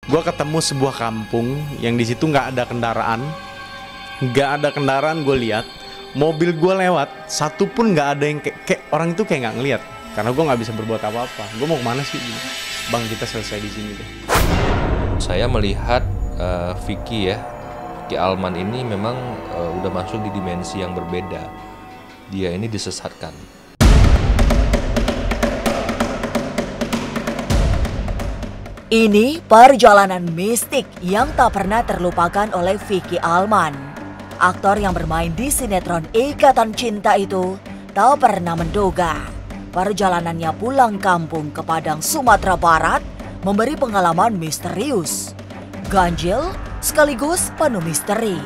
Gue ketemu sebuah kampung yang di situ nggak ada kendaraan, gue lihat mobil gue lewat, satu pun nggak ada yang kayak orang itu kayak nggak ngelihat, karena gue nggak bisa berbuat apa-apa. Gue mau kemana sih? Bang, kita selesai di sini deh. Saya melihat Vicky Alman ini memang udah masuk di dimensi yang berbeda. Dia ini disesatkan. Ini perjalanan mistik yang tak pernah terlupakan oleh Vicky Alman. Aktor yang bermain di sinetron Ikatan Cinta itu tak pernah menduga perjalanannya pulang kampung ke Padang, Sumatera Barat memberi pengalaman misterius, ganjil sekaligus penuh misteri.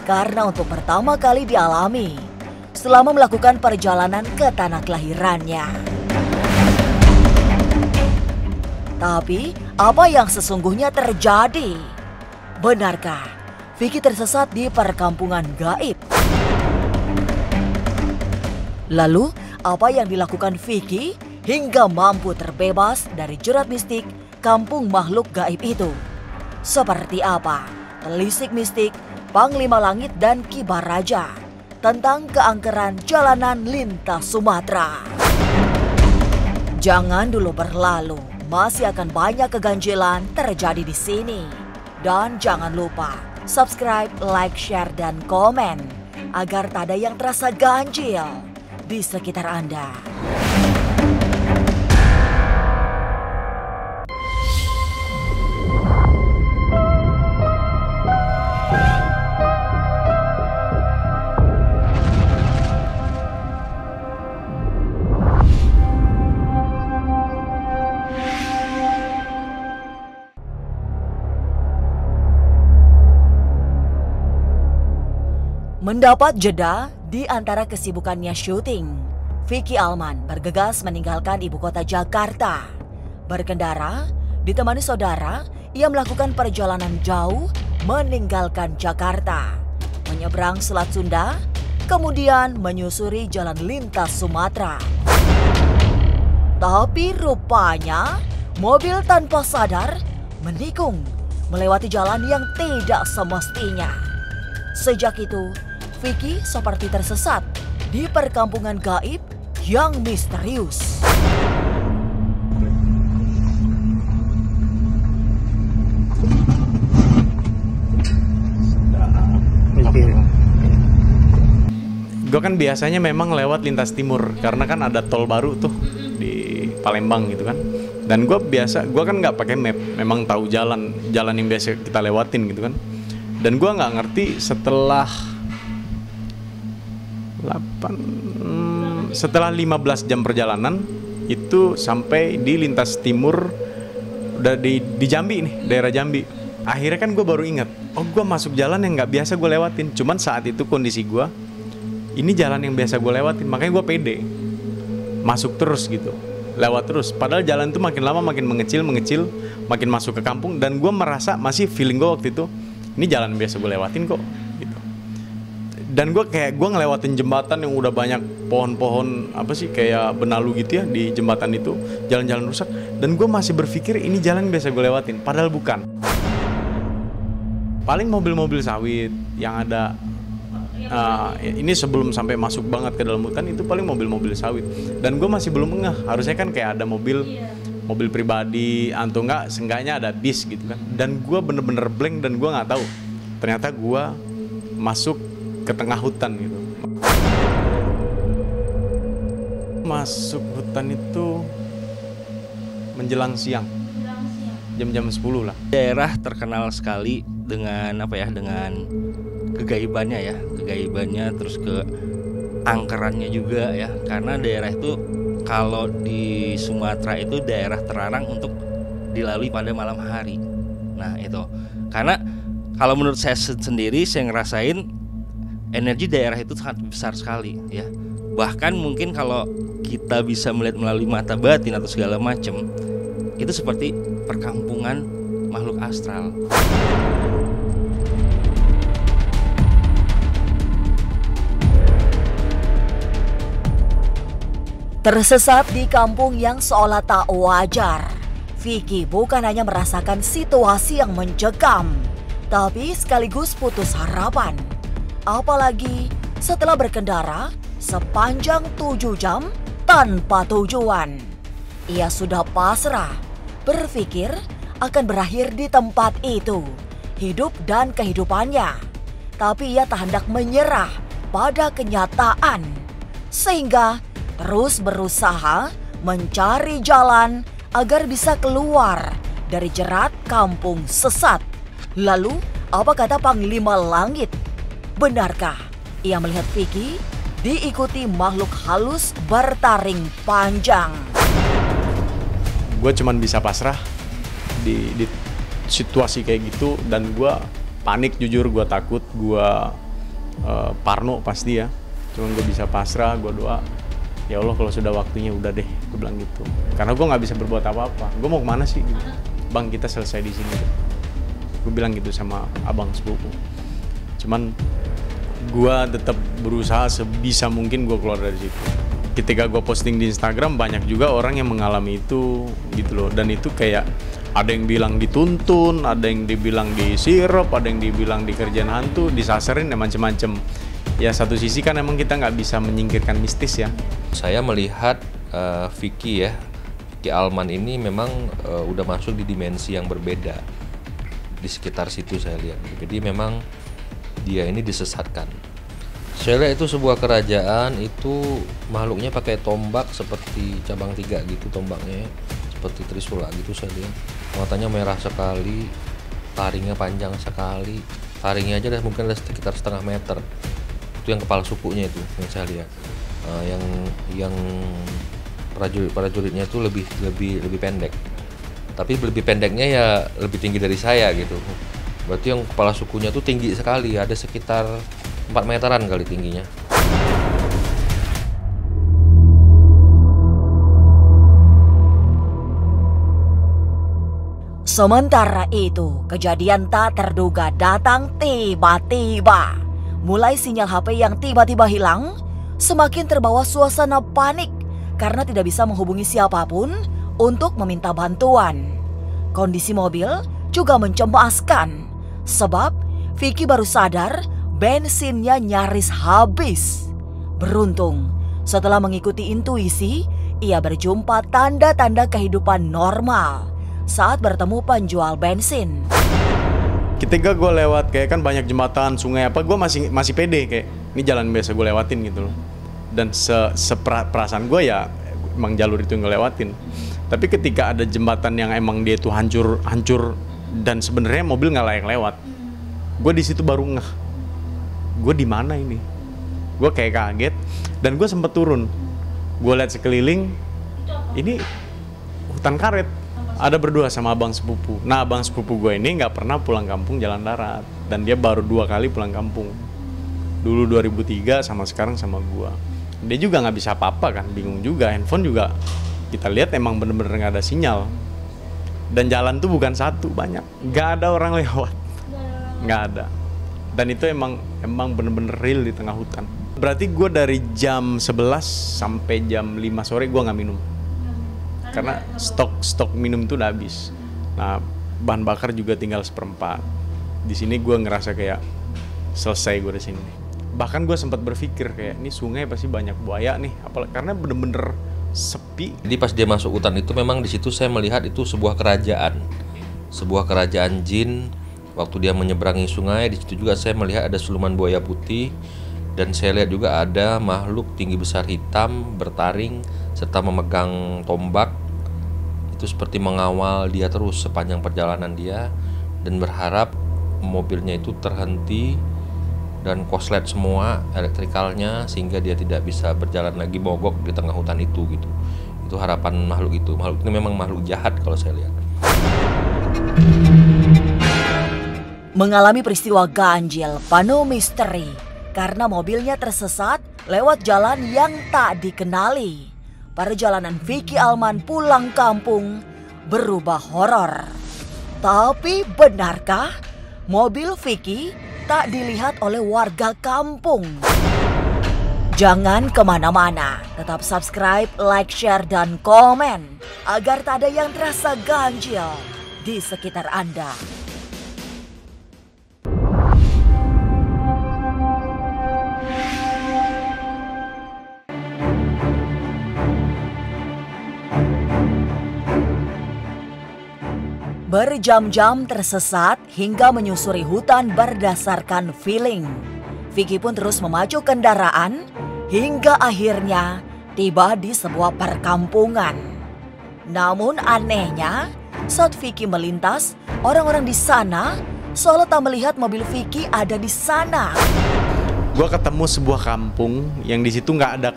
Karena untuk pertama kali dialami selama melakukan perjalanan ke tanah kelahirannya. Tapi, apa yang sesungguhnya terjadi? Benarkah Vicky tersesat di perkampungan gaib? Lalu, apa yang dilakukan Vicky hingga mampu terbebas dari jerat mistik kampung makhluk gaib itu? Seperti apa telisik mistik Panglima Langit dan Kibar Raja tentang keangkeran jalanan lintas Sumatera? Jangan dulu berlalu. Masih akan banyak keganjilan terjadi di sini. Dan jangan lupa subscribe, like, share, dan komen agar tak ada yang terasa ganjil di sekitar Anda. Mendapat jeda di antara kesibukannya syuting, Vicky Alman bergegas meninggalkan ibu kota Jakarta. Berkendara, ditemani saudara, ia melakukan perjalanan jauh meninggalkan Jakarta, menyeberang Selat Sunda, kemudian menyusuri jalan lintas Sumatera. Tapi rupanya, mobil tanpa sadar menikung melewati jalan yang tidak semestinya. Sejak itu, Vicky seperti tersesat di perkampungan gaib yang misterius. Gue kan biasanya memang lewat lintas timur, karena kan ada tol baru tuh di Palembang gitu kan. Dan gue kan nggak pakai map, memang tahu jalan yang biasa kita lewatin gitu kan. Dan gue nggak ngerti setelah 15 jam perjalanan itu sampai di lintas timur, udah di Jambi nih, daerah Jambi. Akhirnya kan gue baru ingat, oh gue masuk jalan yang nggak biasa gue lewatin. Cuman saat itu kondisi gue, ini jalan yang biasa gue lewatin, makanya gue pede masuk terus gitu, lewat terus. Padahal jalan tuh makin lama makin mengecil, makin masuk ke kampung. Dan gue merasa masih feeling gue waktu itu, ini jalan biasa gue lewatin kok gitu. Dan gue ngelewatin jembatan yang udah banyak pohon-pohon kayak benalu gitu ya di jembatan itu, jalan-jalan rusak. Dan gue masih berpikir ini jalan biasa gue lewatin, padahal bukan. Paling mobil-mobil sawit yang ada ini sebelum sampai masuk banget ke dalam hutan, itu paling mobil-mobil sawit. Dan gue masih belum ngeh, harusnya kan kayak ada mobil pribadi atau enggak, seenggaknya ada bis gitu kan. Dan gue bener-bener blank dan gue nggak tahu ternyata gue masuk ke tengah hutan gitu. Masuk hutan itu menjelang siang, jam-jam 10 lah. Daerah terkenal sekali dengan dengan kegaibannya terus ke angkerannya juga ya, karena daerah itu kalau di Sumatera itu daerah terlarang untuk dilalui pada malam hari. Nah itu karena kalau menurut saya sendiri, saya ngerasain energi daerah itu sangat besar sekali ya. Bahkan mungkin kalau kita bisa melihat melalui mata batin atau segala macam, itu seperti perkampungan makhluk astral. Tersesat di kampung yang seolah tak wajar, Vicky bukan hanya merasakan situasi yang mencekam, tapi sekaligus putus harapan. Apalagi setelah berkendara sepanjang 7 jam tanpa tujuan. Ia sudah pasrah, berpikir akan berakhir di tempat itu, hidup dan kehidupannya. Tapi ia tak hendak menyerah pada kenyataan, sehingga terus berusaha mencari jalan agar bisa keluar dari jerat kampung sesat. Lalu, apa kata Panglima Langit? Benarkah ia melihat Vicky diikuti makhluk halus bertaring panjang? Gue cuman bisa pasrah di situasi kayak gitu, dan gue panik, jujur gue takut, gue parno pasti ya. Cuman gue bisa pasrah, gue doa, ya Allah kalau sudah waktunya udah deh, gue bilang gitu. Karena gue nggak bisa berbuat apa-apa. Gue mau kemana sih? Gitu. Bang, kita selesai di sini. Gue bilang gitu sama abang sepupu. Cuman gue tetap berusaha sebisa mungkin gue keluar dari situ. Ketika gue posting di Instagram, banyak juga orang yang mengalami itu gitu loh. Dan itu kayak ada yang bilang dituntun, ada yang dibilang disirop, ada yang dibilang dikerjain hantu, disasarin, ya macem-macem. Ya satu sisi kan emang kita nggak bisa menyingkirkan mistis ya. Saya melihat Vicky Alman ini memang udah masuk di dimensi yang berbeda di sekitar situ saya lihat. Jadi memang dia ini disesatkan. Saya lihat itu sebuah kerajaan, itu makhluknya pakai tombak seperti cabang 3 gitu, tombaknya seperti Trisula gitu saya lihat. Matanya merah sekali, taringnya panjang sekali, taringnya aja mungkin ada sekitar setengah meter. Itu yang kepala sukunya itu yang saya lihat. Yang prajuritnya itu lebih pendek. Tapi lebih pendeknya ya lebih tinggi dari saya gitu. Berarti yang kepala sukunya tuh tinggi sekali, ada sekitar 4 meteran kali tingginya. Sementara itu, kejadian tak terduga datang tiba-tiba. Mulai sinyal HP yang tiba-tiba hilang, semakin terbawa suasana panik karena tidak bisa menghubungi siapapun untuk meminta bantuan. Kondisi mobil juga mencemaskan, sebab Vicky baru sadar bensinnya nyaris habis. Beruntung, setelah mengikuti intuisi, ia berjumpa tanda-tanda kehidupan normal saat bertemu penjual bensin. Ketika gue lewat kayak kan banyak jembatan, sungai apa, gue masih pede kayak ini jalan biasa gue lewatin gitu loh. Dan perasaan gue ya emang jalur itu yang gue lewatin. Tapi ketika ada jembatan yang emang dia tuh hancur dan sebenarnya mobil nggak layak lewat, gue di situ baru ngeh, gue di mana ini? Gue kayak kaget dan gue sempet turun. Gue lihat sekeliling, ini hutan karet. Ada berdua sama abang sepupu. Nah, abang sepupu gue ini nggak pernah pulang kampung jalan darat, dan dia baru 2 kali pulang kampung. Dulu 2003 sama sekarang sama gue. Dia juga nggak bisa apa-apa kan, bingung juga. Handphone juga kita lihat emang bener-bener nggak ada sinyal. Dan jalan tuh bukan satu, banyak. Nggak ada orang lewat, nggak ada. Dan itu emang bener-bener real di tengah hutan. Berarti gue dari jam 11 sampai jam 5 sore gue nggak minum. Karena stok minum itu udah habis. Nah, bahan bakar juga tinggal 1/4. Di sini gue ngerasa kayak selesai gue di sini. Bahkan gue sempat berpikir kayak ini sungai pasti banyak buaya nih, apalagi karena bener-bener sepi. Jadi pas dia masuk hutan itu memang di situ saya melihat itu sebuah kerajaan jin. Waktu dia menyeberangi sungai, di situ juga saya melihat ada siluman buaya putih, dan saya lihat juga ada makhluk tinggi besar hitam bertaring serta memegang tombak. Itu seperti mengawal dia terus sepanjang perjalanan dia, dan berharap mobilnya itu terhenti dan koslet semua elektrikalnya sehingga dia tidak bisa berjalan lagi mogok di tengah hutan itu gitu. Itu harapan makhluk itu. Makhluk ini memang makhluk jahat kalau saya lihat. Mengalami peristiwa ganjil penuh misteri karena mobilnya tersesat lewat jalan yang tak dikenali. Perjalanan Vicky Alman pulang kampung berubah horor. Tapi benarkah mobil Vicky tak dilihat oleh warga kampung? Jangan kemana-mana, tetap subscribe, like, share, dan komen agar tak ada yang terasa ganjil di sekitar Anda. Berjam-jam tersesat hingga menyusuri hutan berdasarkan feeling. Vicky pun terus memacu kendaraan hingga akhirnya tiba di sebuah perkampungan. Namun anehnya, saat Vicky melintas, orang-orang di sana seolah tak melihat mobil Vicky ada di sana. Gue ketemu sebuah kampung yang di situ nggak ada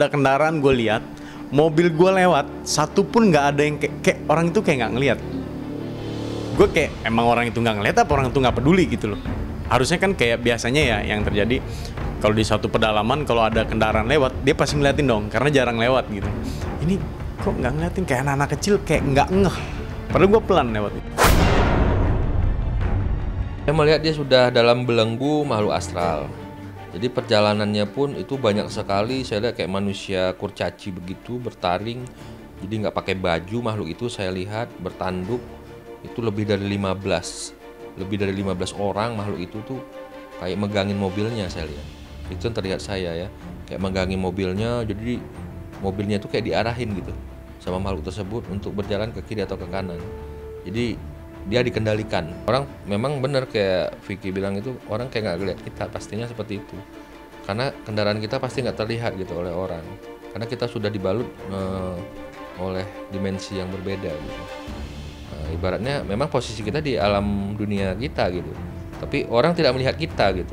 kendaraan gue lihat. Mobil gue lewat, satu pun nggak ada yang kayak orang itu kayak nggak ngelihat. Gue kayak emang orang itu nggak ngelihat apa orang itu nggak peduli gitu loh. Harusnya kan kayak biasanya ya yang terjadi kalau di suatu pedalaman kalau ada kendaraan lewat dia pasti ngeliatin dong karena jarang lewat gitu. Ini kok nggak ngeliatin, kayak anak-anak kecil kayak nggak ngeh. Padahal gue pelan lewat. Saya melihat dia sudah dalam belenggu makhluk astral. Jadi perjalanannya pun itu banyak sekali, saya lihat kayak manusia kurcaci begitu bertaring. Jadi nggak pakai baju makhluk itu, saya lihat bertanduk. Itu lebih dari 15 orang makhluk itu tuh kayak megangin mobilnya, saya lihat. Itu yang terlihat saya ya, kayak megangin mobilnya. Jadi mobilnya itu kayak diarahin gitu sama makhluk tersebut untuk berjalan ke kiri atau ke kanan. Jadi dia dikendalikan. Orang memang benar kayak Vicky bilang itu, orang kayak nggak lihat kita, pastinya seperti itu. Karena kendaraan kita pasti nggak terlihat gitu oleh orang. Karena kita sudah dibalut oleh dimensi yang berbeda gitu. Ibaratnya memang posisi kita di alam dunia kita gitu. Tapi orang tidak melihat kita gitu.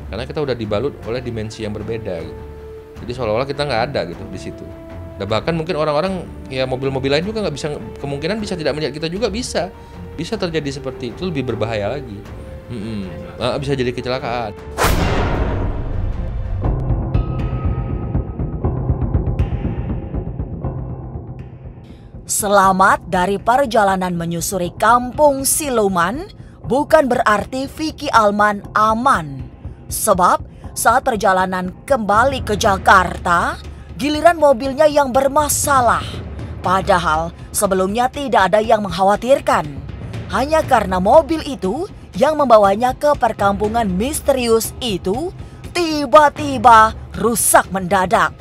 Karena kita udah dibalut oleh dimensi yang berbeda gitu. Jadi seolah-olah kita nggak ada gitu di situ. Dan bahkan mungkin orang-orang ya mobil-mobil lain juga nggak bisa, kemungkinan bisa tidak melihat kita juga bisa terjadi seperti itu, lebih berbahaya lagi. Bisa jadi kecelakaan. Selamat dari perjalanan menyusuri kampung siluman bukan berarti Vicky Alman aman. Sebab saat perjalanan kembali ke Jakarta, giliran mobilnya yang bermasalah. Padahal sebelumnya tidak ada yang mengkhawatirkan. Hanya karena mobil itu yang membawanya ke perkampungan misterius itu tiba-tiba rusak mendadak.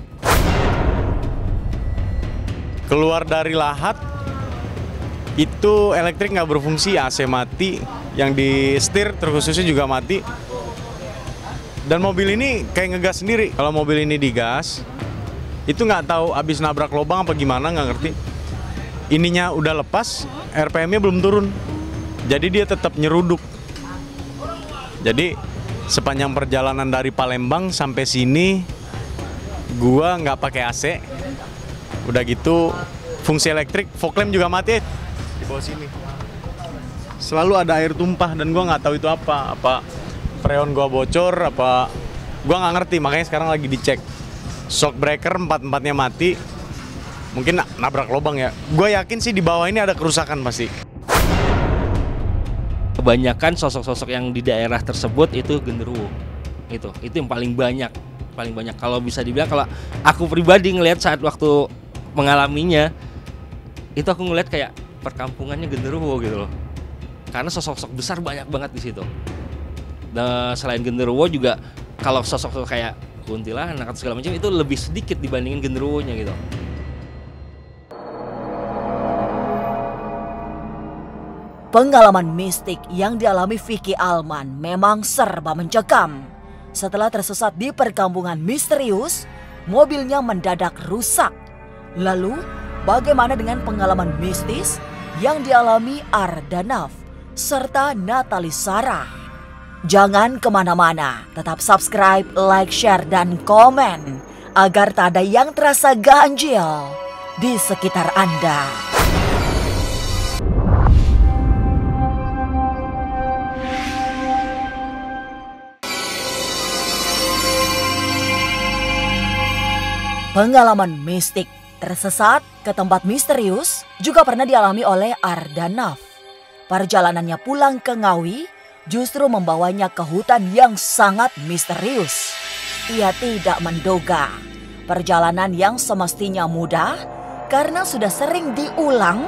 Keluar dari Lahat, itu elektrik nggak berfungsi, AC mati, yang di setir terkhususnya juga mati. Dan mobil ini kayak ngegas sendiri. Kalau mobil ini digas, itu nggak tahu abis nabrak lubang apa gimana, nggak ngerti. Ininya udah lepas, RPM-nya belum turun. Jadi dia tetap nyeruduk. Jadi sepanjang perjalanan dari Palembang sampai sini, gua nggak pakai AC. Udah gitu fungsi elektrik, fog lamp juga mati di bawah sini. Selalu ada air tumpah dan gua nggak tahu itu apa freon gua bocor apa, gua nggak ngerti. Makanya sekarang lagi dicek. Shock breaker 4-4-nya mati. Mungkin nabrak lubang ya. Gue yakin sih di bawah ini ada kerusakan pasti. Kebanyakan sosok-sosok yang di daerah tersebut itu genderuwo. Itu yang paling banyak. Kalau bisa dibilang, kalau aku pribadi ngelihat saat waktu mengalaminya, itu aku ngelihat kayak perkampungannya genderuwo gitu loh. Karena sosok-sosok besar banyak banget di situ. Dan selain genderuwo juga kalau sosok-sosok kayak kuntilanak atau segala macam itu lebih sedikit dibandingin genderuwonya gitu. Pengalaman mistik yang dialami Vicky Alman memang serba mencekam. Setelah tersesat di perkampungan misterius, mobilnya mendadak rusak. Lalu, bagaimana dengan pengalaman mistis yang dialami Ardanaf serta Natali Sarah? Jangan kemana-mana, tetap subscribe, like, share, dan komen agar tak ada yang terasa ganjil di sekitar Anda. Pengalaman mistik tersesat ke tempat misterius juga pernah dialami oleh Ardanaf. Perjalanannya pulang ke Ngawi justru membawanya ke hutan yang sangat misterius. ia tidak menduga perjalanan yang semestinya mudah karena sudah sering diulang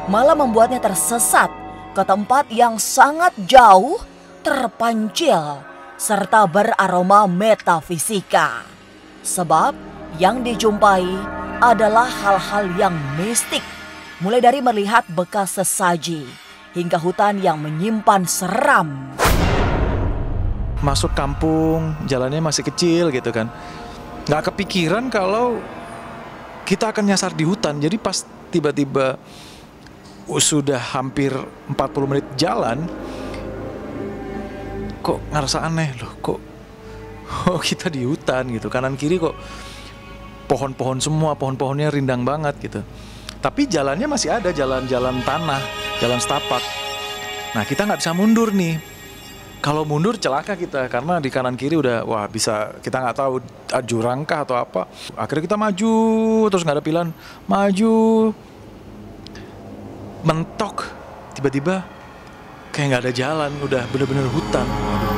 malah membuatnya tersesat ke tempat yang sangat jauh, terpancil, serta beraroma metafisika. Sebab yang dijumpai adalah hal-hal yang mistik, mulai dari melihat bekas sesaji hingga hutan yang menyimpan seram. Masuk kampung, jalannya masih kecil gitu kan. Nggak kepikiran kalau kita akan nyasar di hutan. Jadi pas tiba-tiba sudah hampir 40 menit jalan, kok ngerasa aneh loh, kok kita di hutan gitu. Kanan kiri kok pohon-pohon semua, pohon-pohonnya rindang banget gitu. Tapi jalannya masih ada, jalan-jalan tanah, jalan setapak. Nah kita nggak bisa mundur nih. Kalau mundur celaka kita, karena di kanan kiri udah, wah bisa, kita nggak tahu jurang kah atau apa. Akhirnya kita maju, terus nggak ada pilihan, maju, mentok, tiba-tiba kayak nggak ada jalan, udah bener-bener hutan. Waduh.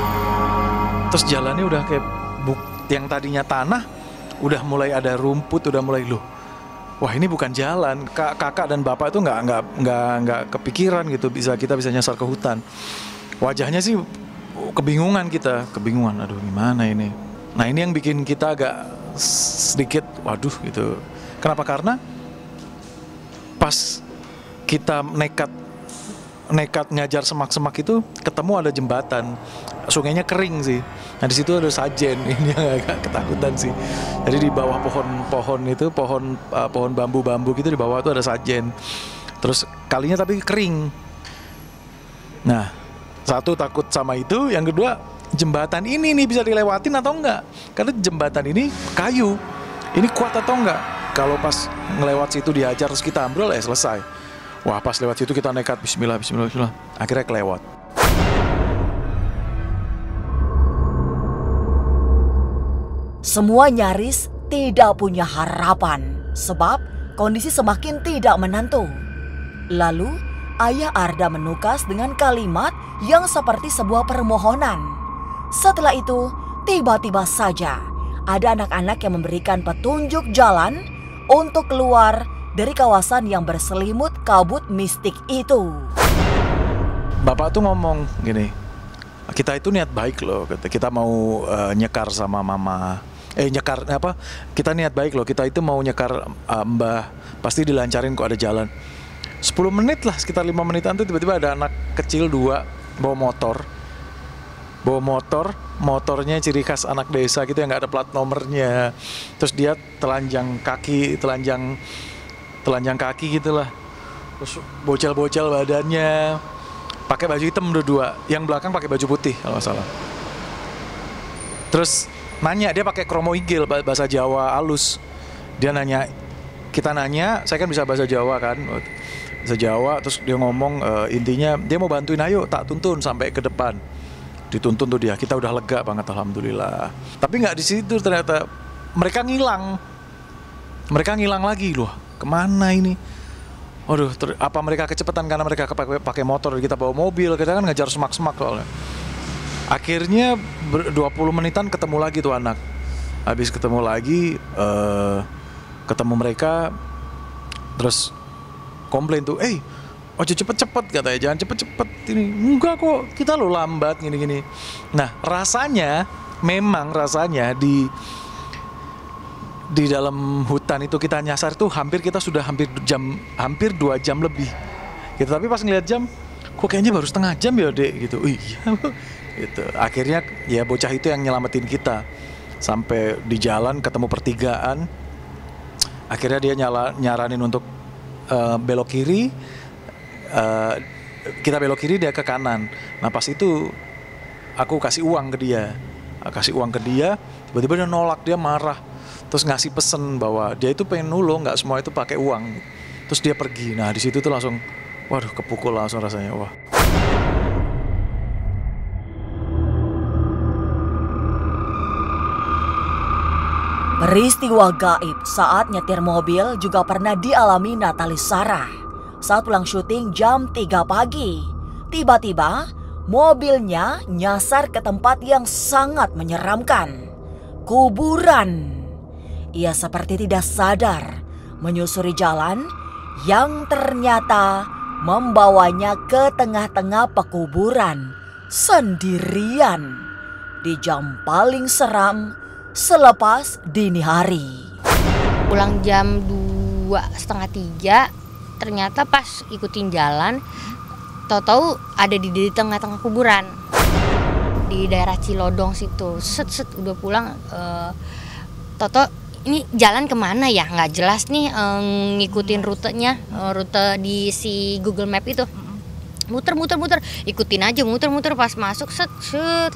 Terus jalannya udah kayak yang tadinya tanah, udah mulai ada rumput, udah mulai loh. Wah ini bukan jalan. Kakak dan bapak itu nggak kepikiran gitu kita bisa nyasar ke hutan. Wajahnya sih kebingungan kita, kebingungan. Aduh gimana ini? Nah ini yang bikin kita agak sedikit waduh gitu. Kenapa? Karena pas kita nekat ngajar semak-semak itu ketemu ada jembatan, sungainya kering sih. Nah di situ ada sajen, ini yang agak ketakutan sih. Jadi di bawah pohon itu pohon bambu gitu di bawah itu ada sajen. Terus kalinya tapi kering. Nah satu takut sama itu, yang kedua jembatan ini nih bisa dilewatin atau enggak? Karena jembatan ini kayu, ini kuat atau enggak? Kalau pas ngelewat situ dihajar terus kita ambrol ya selesai. Wah pas lewat situ kita nekat bismillah, akhirnya kelewat. Semua nyaris tidak punya harapan sebab kondisi semakin tidak menentu. Lalu ayah Arda menukas dengan kalimat yang seperti sebuah permohonan. Setelah itu tiba-tiba saja ada anak-anak yang memberikan petunjuk jalan untuk keluar dari kawasan yang berselimut kabut mistik itu. Bapak tuh ngomong gini, kita itu niat baik loh, kita mau nyekar sama mama. Kita niat baik loh, kita itu mau nyekar mbah, pasti dilancarin kok ada jalan. 10 menit lah, sekitar 5 menitan tuh tiba-tiba ada anak kecil 2 bawa motornya ciri khas anak desa gitu yang nggak ada plat nomornya. Terus dia telanjang kaki gitulah. Terus bocel badannya, pakai baju hitam dua, yang belakang pakai baju putih kalau nggak salah. Terus dia pakai kromo igel bahasa Jawa halus. Kita nanya, saya kan bisa bahasa Jawa kan, bahasa Jawa. Terus dia ngomong intinya dia mau bantuin, ayo tak tuntun sampai ke depan. Dituntun tuh dia, kita udah lega banget alhamdulillah. Tapi nggak di situ, ternyata mereka ngilang lagi loh. Kemana ini? Waduh, apa mereka kecepatan karena mereka pakai motor, kita bawa mobil, kita kan ngejar semak-semak soalnya. Akhirnya 20 menitan ketemu lagi tuh anak. Habis ketemu lagi, ketemu mereka, terus komplain tuh, ojo cepet-cepet katanya, jangan cepet-cepet ini. Enggak kok, kita lo lambat gini-gini. Nah memang rasanya di dalam hutan itu kita nyasar tuh kita sudah hampir 2 jam lebih gitu. Tapi pas ngeliat jam, kok kayaknya baru setengah jam ya dek gitu. Iya gitu. Akhirnya ya bocah itu yang nyelamatin kita sampai di jalan ketemu pertigaan. Akhirnya dia nyaranin untuk belok kiri, kita belok kiri, dia ke kanan. Nah pas itu aku kasih uang ke dia, tiba-tiba dia nolak, dia marah. Terus ngasih pesen bahwa dia itu pengen nolong, nggak semua itu pakai uang. Terus dia pergi. Nah di situ tuh langsung, waduh kepukul langsung rasanya. Wah. Peristiwa gaib saat nyetir mobil juga pernah dialami Natalie Sarah. Saat pulang syuting jam 3 pagi, tiba-tiba mobilnya nyasar ke tempat yang sangat menyeramkan. kuburan. Ia seperti tidak sadar menyusuri jalan yang ternyata membawanya ke tengah-tengah pekuburan sendirian di jam paling seram selepas dini hari. Pulang jam 2:30, ternyata pas ikutin jalan, tahu-tahu ada di tengah-tengah kuburan di daerah Cilodong situ. Set udah pulang, tahu-tahu ini jalan kemana ya, nggak jelas nih, ngikutin rutenya, rute di si Google Map itu. Muter, ikutin aja, muter pas masuk set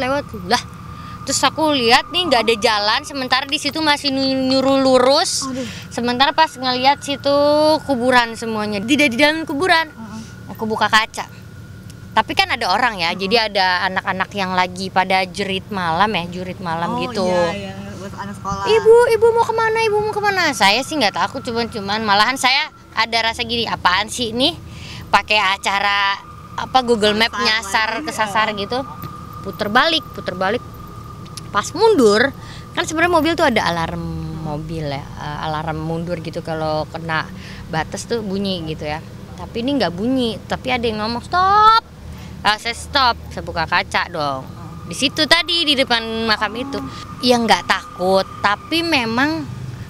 lewat lah. Terus aku lihat nih nggak ada jalan, sementara di situ masih nyuruh lurus. Sementara pas ngelihat situ kuburan semuanya, tidak di dalam kuburan. Aku buka kaca. Tapi kan ada orang ya, jadi ada anak-anak yang lagi pada jerit malam gitu. Iya, buat anak sekolah. Ibu mau kemana? Saya sih nggak takut, cuman malahan saya ada rasa gini, apaan sih ini? Pakai acara apa Google Map nyasar kesasar gitu. Puter balik. Pas mundur, kan sebenarnya mobil tuh ada alarm mobil ya, alarm mundur gitu kalau kena batas tuh bunyi gitu ya. Tapi ini nggak bunyi, tapi ada yang ngomong stop. Saya stop, saya buka kaca dong. Di situ tadi di depan makam itu, ya nggak takut, tapi memang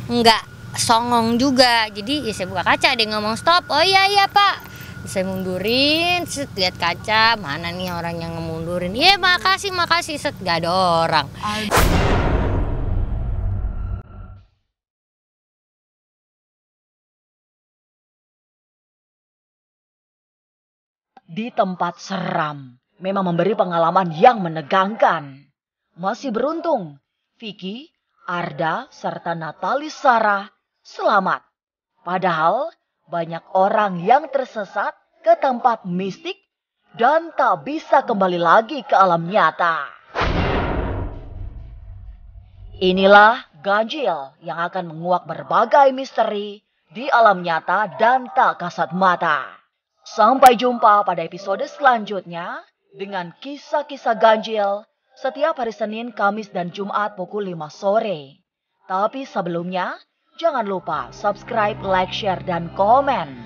nggak songong juga. Jadi ya saya buka kaca, ada yang ngomong stop. Oh iya Pak. Saya mundurin, lihat kaca, mana nih orang yang ngemundurin. Iya makasih, set nggak ada orang. Di tempat seram memang memberi pengalaman yang menegangkan. Masih beruntung, Vicky, Arda, serta Natalie Sarah selamat. Padahal banyak orang yang tersesat ke tempat mistik dan tak bisa kembali lagi ke alam nyata. Inilah ganjil yang akan menguak berbagai misteri di alam nyata dan tak kasat mata. Sampai jumpa pada episode selanjutnya dengan kisah-kisah ganjil setiap hari Senin, Kamis, dan Jumat pukul 5 sore. Tapi sebelumnya, jangan lupa subscribe, like, share, dan komen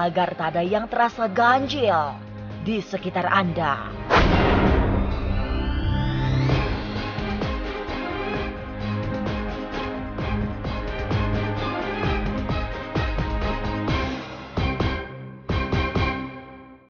agar tak ada yang terasa ganjil di sekitar Anda.